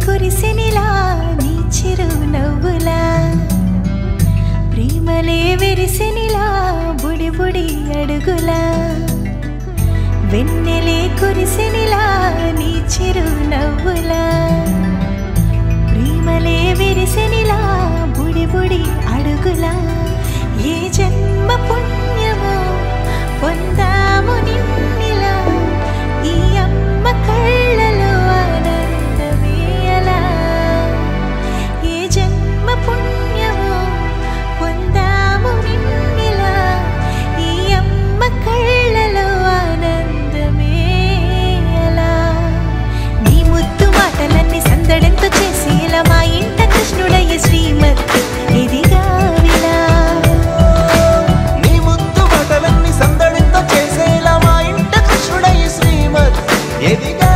కురిసెనిలా నీ చిరునవ్వులా ప్రేమలే విరిసెనిలా బుడి బుడి అడుగులా వెన్నెలే కురిసెనిలా నీ చిరునవ్వులా ప్రేమలే విరిసెనిలా బుడి బుడి అడుగులా ఏ జన్మ పుణ్యమో పొందాము నిన్నిలా ఈ అమ్మ కళ్ళలో ఆనందమే అలా ఏ జన్మ పుణ్యమో పొందాము నిన్నిలా ఈ అమ్మ కళ్ళలో ఆనందమే అలా నీ ముద్దు మాటలన్నీ సందడంతో చేసేలా మా ఇంట కృష్ణుడయ్య శ్రీమతి ఇదిగా విలా నీ ముద్దు మాటలన్నీ సందడంతో చేసేలా మా ఇంట కృష్ణుడయ్య శ్రీమతి ఎదిగా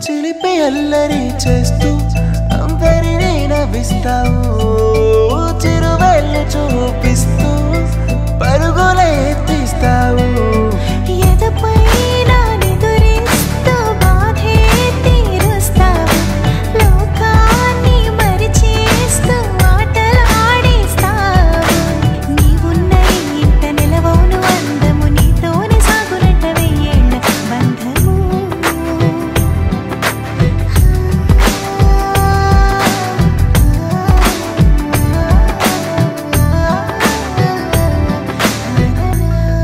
చిలిపి అల్లరి చేస్తూ అందరినీ నవ్విస్తావు చిరువెళ్ళు చూపిస్తూ పరుగులే తీస్తావు ఎదపై నిదురిస్తూ బాధే తీరుస్తావు లోకాన్ని మరిచేస్తూ ఆటలు ఆడిస్తావు నీవున్న ఇంట నిలవవును అందము నీతోనే సాగునట్ట వెయ్యేళ్ళ బంధము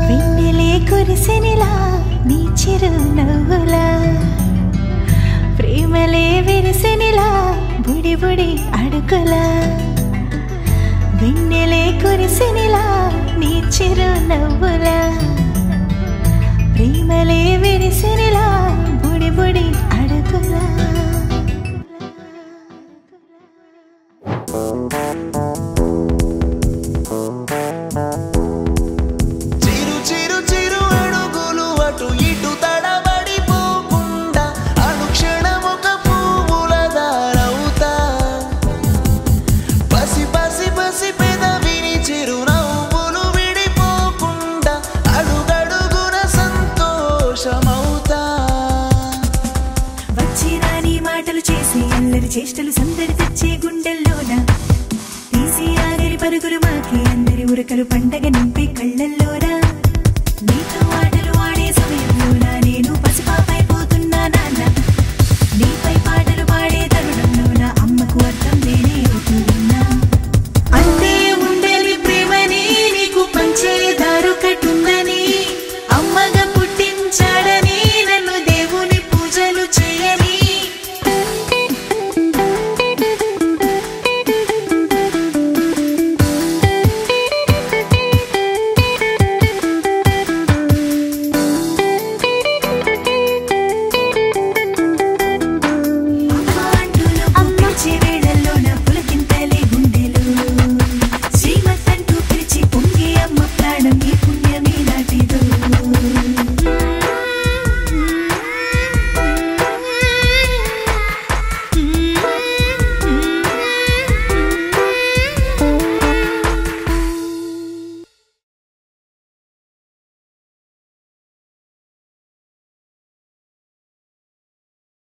వెన్నెలే కురిసెనిలా నీ చిరునవ్వులా ప్రేమలే విరిసెనిలా బుడి బుడి అడుగులా వెన్నెలే కురిసెనిలా నీ చిరునవ్వులా ప్రేమలే విరిసెనిలా బుడి బుడి అడుగులా చిరు చిరు చిరు అడుగులు అటు ఇటు తడబడిపోకుండా అనుక్షణం ఒక పువ్వుల దారవుతా పసి పసి పసి పెదవిని చిరునవ్వులు విడిపోకుండా అడుగడుగున సంతోషమవుతా వచ్చిరాని మాటలు చేసి అల్లరి చేష్టలు సందడి తెచ్చే గుండెల్లోన తీసి ఆగరి పరుగులు మాకి అందరి ఉరకలు పండగని